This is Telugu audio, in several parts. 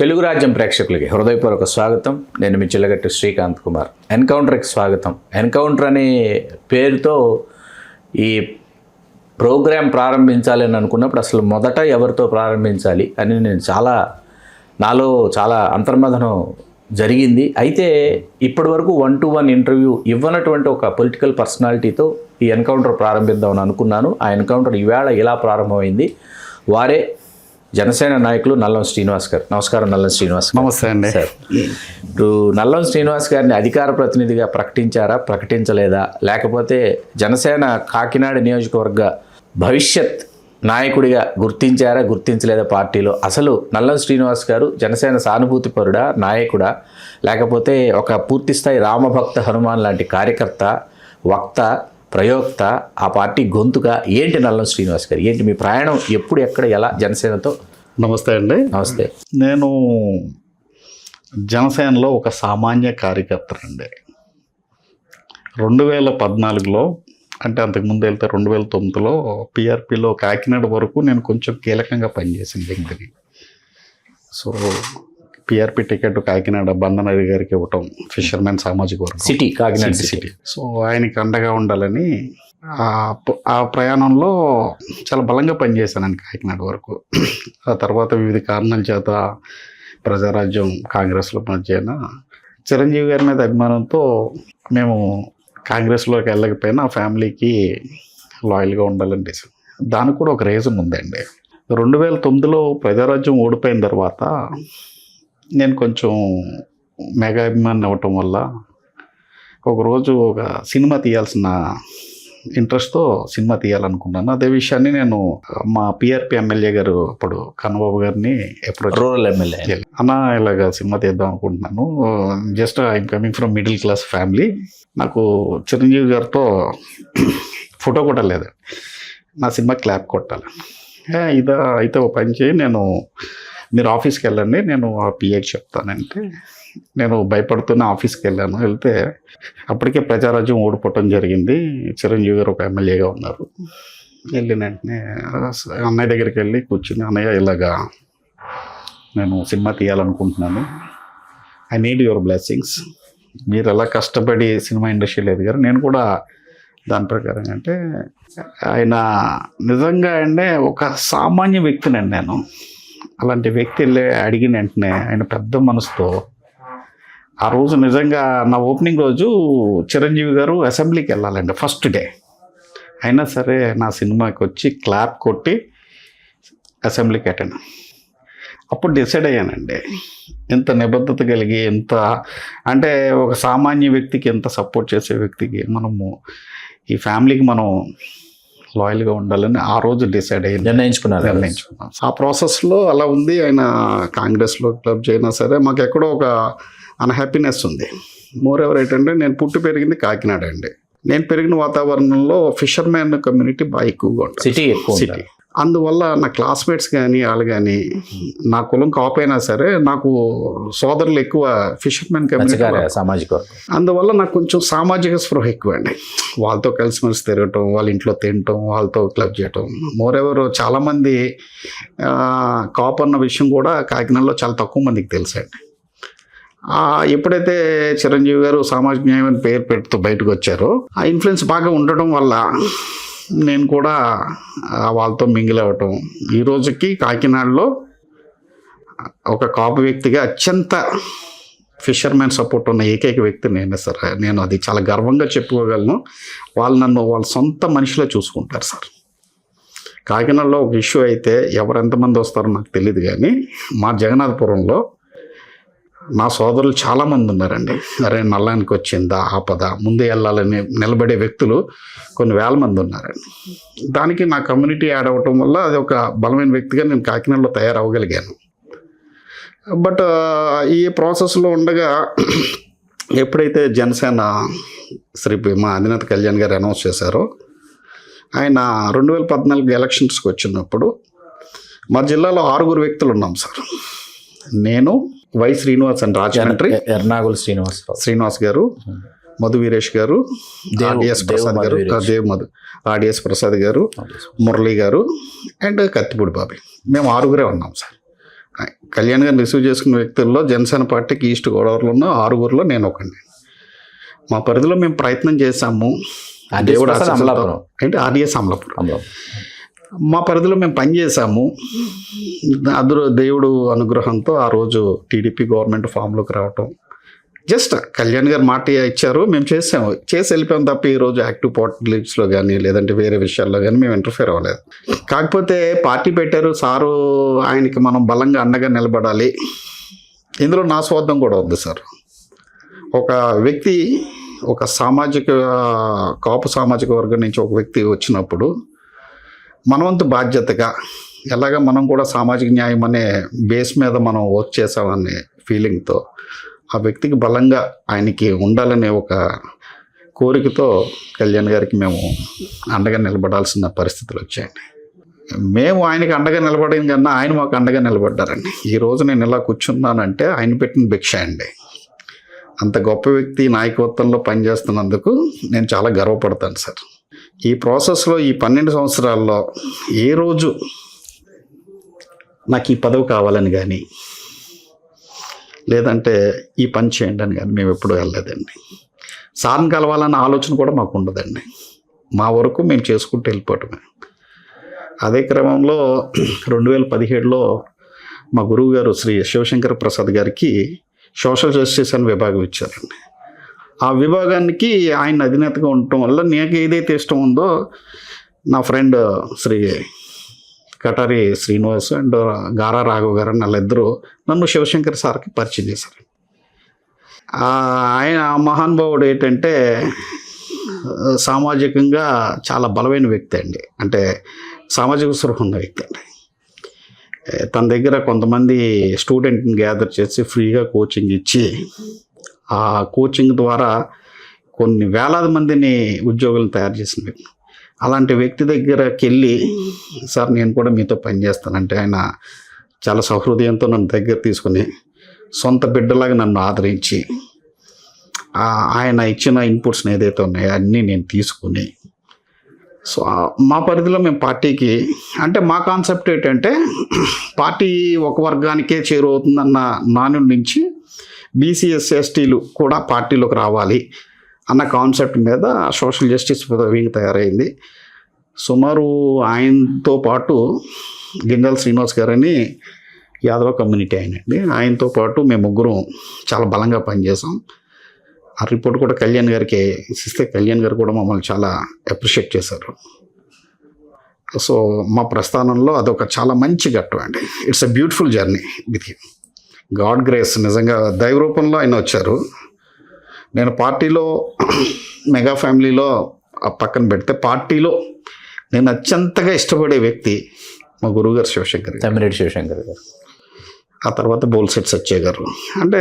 తెలుగు రాజ్యం ప్రేక్షకులకి హృదయపూర్వక స్వాగతం. నేను మీ చిల్లగట్టి శ్రీకాంత్ కుమార్. ఎన్కౌంటర్కి స్వాగతం. ఎన్కౌంటర్ అనే పేరుతో ఈ ప్రోగ్రాం ప్రారంభించాలని అనుకున్నప్పుడు అసలు మొదట ఎవరితో ప్రారంభించాలి అని నాలో చాలా అంతర్మథనం జరిగింది. అయితే ఇప్పటి వరకు 1-to-1 ఇంటర్వ్యూ ఇవ్వనటువంటి ఒక పొలిటికల్ పర్సనాలిటీతో ఈ ఎన్కౌంటర్ ప్రారంభిద్దామని అనుకున్నాను. ఆ ఎన్కౌంటర్ ఈవేళ ఇలా ప్రారంభమైంది. వారే జనసేన నాయకులు నల్లం శ్రీనివాస్ గారు. నమస్కారం నల్లం శ్రీనివాస్. నమస్తే అండి సార్. ఇప్పుడు నల్లం శ్రీనివాస్ గారిని అధికార ప్రతినిధిగా ప్రకటించారా, ప్రకటించలేదా, లేకపోతే జనసేన కాకినాడ నియోజకవర్గ భవిష్యత్ నాయకుడిగా గుర్తించారా, గుర్తించలేదా పార్టీలో? అసలు నల్లం శ్రీనివాస్ గారు జనసేన సానుభూతిపరుడా, నాయకుడా, లేకపోతే ఒక పూర్తిస్థాయి రామభక్త హనుమాన్ లాంటి కార్యకర్త, వక్త, ప్రయోక్త, ఆ పార్టీ గొంతుగా ఏంటి నల్లం శ్రీనివాస్ గారు? ఏంటి మీ ప్రయాణం? ఎప్పుడు, ఎక్కడ, ఎలా జనసేనతో? నమస్తే అండి. నమస్తే. నేను జనసేనలో ఒక సామాన్య కార్యకర్తనండి. 2014లో అంటే అంతకుముందు వెళ్తే 2009లో పిఆర్పిలో కాకినాడ వరకు నేను కొంచెం కీలకంగా పనిచేసిన వ్యక్తిని. సో పిఆర్పి టికెట్ కాకినాడ బందనరి గారికి ఇవ్వటం, ఫిషర్మెన్ సామాజిక వర్గం, సిటీ, కాకినాడ సిటీ. సో ఆయనకి అండగా ఉండాలని ఆ ప్రయాణంలో చాలా బలంగా పనిచేశానండి కాకినాడ వరకు. ఆ తర్వాత వివిధ కారణాల చేత ప్రజారాజ్యం కాంగ్రెస్లో మధ్యన చిరంజీవి గారి మీద అభిమానంతో మేము కాంగ్రెస్లోకి వెళ్ళకపోయినా ఆ ఫ్యామిలీకి లాయల్గా ఉండాలని డిసైడ్. దానికి కూడా ఒక రీజన్ ఉందండి. 2009లో ప్రజారాజ్యం ఓడిపోయిన తర్వాత నేను కొంచెం మెగా అభిమాని అవ్వటం వల్ల ఒకరోజు ఒక సినిమా తీయాల్సిన ఇంట్రెస్ట్తో సినిమా తీయాలనుకున్నాను. అదే విషయాన్ని నేను మా పిఆర్పి ఎమ్మెల్యే గారు అప్పుడు కన్నబాబు గారిని అప్రోచ్, రూరల్ ఎమ్మెల్యే, అన్న ఇలాగ సినిమా తీద్దాం అనుకుంటున్నాను, just I'm coming from middle class family, నాకు చిరంజీవి గారితో ఫోటో కూడా లేదు, నా సినిమా క్లాప్ కొట్టాలి, ఇదా అయితే ఓ పని చేయి, మీరు ఆఫీస్కి వెళ్ళండి, నేను ఆ పిఏకి చెప్తానంటే నేను భయపడుతున్న ఆఫీస్కి వెళ్ళాను. వెళ్తే అప్పటికే ప్రజారాజ్యం ఓడిపోవటం జరిగింది. చిరంజీవి గారు ఒక ఎమ్మెల్యేగా ఉన్నారు. వెళ్ళిన వెంటనే అన్నయ్య దగ్గరికి వెళ్ళి కూర్చుని, అన్నయ్య ఇలాగా నేను సినిమా తీయాలనుకుంటున్నాను, ఐ నీడ్ యువర్ బ్లెస్సింగ్స్, మీరు ఎలా కష్టపడి సినిమా ఇండస్ట్రీలో ఎదిగారు, నేను కూడా దాని ప్రకారం. అంటే ఆయన నిజంగా అంటే ఒక సామాన్య వ్యక్తినండి నేను. అలాంటి వ్యక్తి వెళ్ళి అడిగిన వెంటనే ఆయన పెద్ద మనసుతో ఆ రోజు నిజంగా నా ఓపెనింగ్ రోజు చిరంజీవి గారు అసెంబ్లీకి వెళ్ళాలండి ఫస్ట్ డే, అయినా సరే నా సినిమాకి వచ్చి క్లాప్ కొట్టి అసెంబ్లీకి అటెండ్. అప్పుడు డిసైడ్ అయ్యానండి, ఎంత నిబద్ధత కలిగి, ఎంత అంటే ఒక సామాన్య వ్యక్తికి ఎంత సపోర్ట్ చేసే వ్యక్తికి మనము ఈ ఫ్యామిలీకి మనం లాయల్గా ఉండాలని ఆ రోజు డిసైడ్ అయ్యి నిర్ణయించుకున్నాను. ఆ ప్రాసెస్లో అలా ఉంది. ఆయన కాంగ్రెస్లో క్లబ్ చేయనా సరే మాకు ఎక్కడో ఒక అన్హ్యాపీనెస్ ఉంది. మోర్ ఎవర్ ఏంటంటే నేను పుట్టి పెరిగింది కాకినాడ అండి. నేను పెరిగిన వాతావరణంలో ఫిషర్మెన్ కమ్యూనిటీ బాగా ఎక్కువగా ఉంటుంది, సిటీ. అందువల్ల నా క్లాస్మేట్స్ కానీ వాళ్ళు కానీ నా కులం కాకపోయినా సరే నాకు సోదరులు ఎక్కువ ఫిషర్మెన్ కమ్యూనిటీ, సామాజిక. అందువల్ల నాకు కొంచెం సామాజిక స్పృహ ఎక్కువ అండి. వాళ్ళతో కలిసిమెలిసి తిరగటం, వాళ్ళ ఇంట్లో తినటం, వాళ్ళతో క్లబ్ చేయటం. మోర్ ఎవర్ చాలామంది కాపు అన్న విషయం కూడా కాకినాడలో చాలా తక్కువ మందికి తెలుసండి. ఎప్పుడైతే చిరంజీవి గారు సామాజిక న్యాయం అని పేరు పెడుతూ బయటకు వచ్చారో ఆ ఇన్ఫ్లుయెన్స్ బాగా ఉండటం వల్ల నేను కూడా వాళ్ళతో మింగిల్ అవ్వటం. ఈ రోజుకి కాకినాడలో ఒక కాపు వ్యక్తిగా అత్యంత ఫిషర్మెన్ సపోర్ట్ ఉన్న ఏకైక వ్యక్తి నేనే సార్. నేను అది చాలా గర్వంగా చెప్పుకోగలను. వాళ్ళు నన్ను వాళ్ళ సొంత మనిషిలో చూసుకుంటారు సార్. కాకినాడలో ఒక ఇష్యూ అయితే ఎంతమంది వస్తారో నాకు తెలియదు, కానీ మా జగన్నాథపురంలో నా సోదరులు చాలామంది ఉన్నారండి. అరే నల్లానికి వచ్చిందా ఆపద, ముందే వెళ్ళాలని నిలబడే వ్యక్తులు కొన్ని వేల మంది ఉన్నారండి. దానికి నా కమ్యూనిటీ యాడ్ అవ్వటం వల్ల అది ఒక బలమైన వ్యక్తిగా నేను కాకినాడలో తయారవ్వగలిగాను. బట్ ఈ ప్రాసెస్లో ఉండగా ఎప్పుడైతే జనసేన శ్రీ మా అధినేత కళ్యాణ్ గారు అనౌన్స్ చేశారో, ఆయన 2014 ఎలక్షన్స్కి వచ్చినప్పుడు మా జిల్లాలో 6 వ్యక్తులు ఉన్నాం సార్. నేను, వై శ్రీనివాస్ అండ్ రాజమండ్రి, ఎర్నాగుల శ్రీనివాస్ గారు, మధు వీరేష్ గారు, ఆర్డిఎస్ ప్రసాద్ గారు, ఆర్డిఎస్ ప్రసాద్ గారు, మురళి గారు అండ్ కత్తిపూడి బాబీ, మేము 6 ఉన్నాం సార్. కళ్యాణ్ గారిని రిసీవ్ చేసుకున్న వ్యక్తుల్లో జనసేన పార్టీకి ఈస్ట్ గోదావరిలో 6 నేను ఒకడిని. మా పరిధిలో మేము ప్రయత్నం చేశాము. దేవుడు అమలాపురం. అంటే ఆర్డిఎస్ అమలాపురం. అమలాపురం. మా పరిధిలో మేము పనిచేసాము. దేవుడు అనుగ్రహంతో ఆ రోజు టీడీపీ గవర్నమెంట్ ఫామ్లోకి రావటం, జస్ట్ కళ్యాణ్ గారు మాట ఇచ్చారు, మేము చేసాము, చేసి వెళ్ళిపోయాం తప్ప ఈరోజు యాక్టివ్ పాలిటిక్స్లో కానీ లేదంటే వేరే విషయాల్లో కానీ మేము ఇంటర్ఫేర్ అవ్వలేదు. కాకపోతే పార్టీ పెట్టారు సారు, ఆయనకి మనం బలంగా అండగా నిలబడాలి. ఇందులో నా స్వార్థం కూడా ఉంది సార్. ఒక వ్యక్తి, ఒక కాపు సామాజిక వర్గం నుంచి ఒక వ్యక్తి వచ్చినప్పుడు మనవంతు బాధ్యతగా ఎలాగ మనం కూడా సామాజిక న్యాయం అనే బేస్ మీద మనం వర్క్ చేసామనే ఫీలింగ్తో ఆ వ్యక్తికి బలంగా ఆయనకి ఉండాలనే ఒక కోరికతో కళ్యాణ్ గారికి మేము అండగా నిలబడాల్సిన పరిస్థితులు వచ్చాయండి. మేము ఆయనకి అండగా నిలబడిన కన్నా ఆయన మాకు అండగా నిలబడ్డారండి. ఈరోజు నేను ఇలా కూర్చున్నానంటే ఆయన పెట్టిన భిక్ష అండి. అంత గొప్ప వ్యక్తి నాయకత్వంలో పనిచేస్తున్నందుకు నేను చాలా గర్వపడతాను సార్. ఈ ప్రాసెస్లో ఈ 12 సంవత్సరాల్లో ఏ రోజు నాకు ఈ పదవి కావాలని కానీ లేదంటే ఈ పని చేయండి అని కానీ మేము ఎప్పుడూ వెళ్ళలేదండి. సార్ని కలవాలన్న ఆలోచన కూడా మాకు ఉండదండి. మా వరకు మేము చేసుకుంటూ వెళ్ళిపోవటమే. అదే క్రమంలో 2017లో మా గురువు గారు శ్రీ శివశంకర ప్రసాద్ గారికి సోషల్ జస్టిస్ అని విభాగం ఇచ్చారండి. ఆ విభాగానికి ఆయన అధినేతగా ఉండటం వల్ల నాకు ఏదైతే ఇష్టం ఉందో నా ఫ్రెండ్ శ్రీ కటారి శ్రీనివాస్ అండ్ గారా రాఘవ్ గారు వాళ్ళిద్దరూ నన్ను శివశంకర్ సార్కి పరిచయం చేశారు. ఆయన మహానుభావుడు ఏంటంటే సామాజికంగా చాలా బలమైన వ్యక్తి అండి. అంటే సామాజిక స్పృహ ఉన్న వ్యక్తి అండి. తన దగ్గర కొంతమంది స్టూడెంట్ని గ్యాదర్ చేసి ఫ్రీగా కోచింగ్ ఇచ్చి ఆ కోచింగ్ ద్వారా కొన్ని వేలాది మందిని ఉద్యోగులను తయారు చేసిన వ్యక్తి. అలాంటి వ్యక్తి దగ్గరకి వెళ్ళి సార్ నేను కూడా మీతో పనిచేస్తానంటే ఆయన చాలా సహృదయంతో నన్ను దగ్గర తీసుకుని సొంత బిడ్డలాగా నన్ను ఆదరించి ఆయన ఇచ్చిన ఇన్పుట్స్ని ఏదైతే ఉన్నాయో అన్నీ నేను తీసుకుని సో మా పరిధిలో మేము పార్టీకి అంటే మా కాన్సెప్ట్ ఏంటంటే పార్టీ ఒక వర్గానికే చేరువవుతుందన్న నానుడి నుంచి బీసీ ఎస్సీ ఎస్టీలు కూడా పార్టీలోకి రావాలి అన్న కాన్సెప్ట్ మీద సోషల్ జస్టిస్ వింగ్ తయారైంది. సుమారు ఆయనతో పాటు గింజాల శ్రీనివాస్ గారని యాదవ కమ్యూనిటీ ఆయనండి, ఆయనతో పాటు మేము ముగ్గురం చాలా బలంగా పనిచేసాం. ఆ రిపోర్ట్ కూడా కళ్యాణ్ గారికి ఇస్తే కళ్యాణ్ గారు కూడా మమ్మల్ని చాలా అప్రిషియేట్ చేశారు. సో మా ప్రస్థానంలో అదొక చాలా మంచి ఘట్టం అండి. It's a beautiful journey with him. God grace, నిజంగా దైవ రూపంలో ఆయన వచ్చారు. నేను పార్టీలో మెగా ఫ్యామిలీలో పక్కన పెడితే పార్టీలో నేను అత్యంతగా ఇష్టపడే వ్యక్తి మా గురువుగారు శివశంకర్ గారు, తమ్మిరెడ్డి శివశంకర్ గారు. ఆ తర్వాత బోల్సెట్ సత్య గారు. అంటే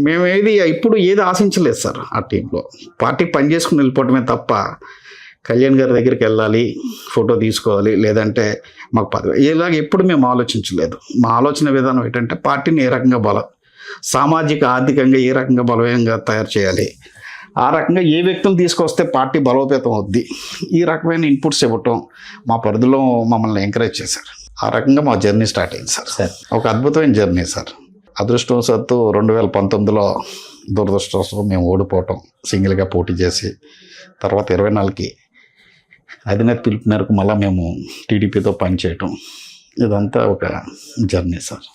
మేము ఇప్పుడు ఏది ఆశించలేదు సార్. ఆ టీంలో పార్టీకి పని చేసుకుని వెళ్ళిపోవటమే తప్ప కళ్యాణ్ గారి దగ్గరికి వెళ్ళాలి, ఫోటో తీసుకోవాలి, లేదంటే మాకు పదవి ఇలాగ ఎప్పుడు మేము ఆలోచించలేదు. మా ఆలోచన విధానం ఏంటంటే పార్టీని ఏ రకంగా సామాజిక ఆర్థికంగా ఏ రకంగా బలవంతంగా తయారు చేయాలి, ఆ రకంగా ఏ వ్యక్తులు తీసుకొస్తే పార్టీ బలోపేతం అవుద్ది, ఈ రకమైన ఇన్పుట్స్ ఇవ్వటం మా పరిధిలో మమ్మల్ని ఎంకరేజ్ చేశారు. ఆ రకంగా మా జర్నీ స్టార్ట్ అయింది సార్. ఒక అద్భుతమైన జర్నీ సార్. అదృష్టవశాత్తు 2019లో దురదృష్టవశాత్తు మేము ఓడిపోవటం, సింగిల్గా పోటీ చేసి తర్వాత 24కి అధినేత పిలుపు మేరకు మళ్ళీ మేము టీడీపీతో పనిచేయటం, ఇదంతా ఒక జర్నీ సార్.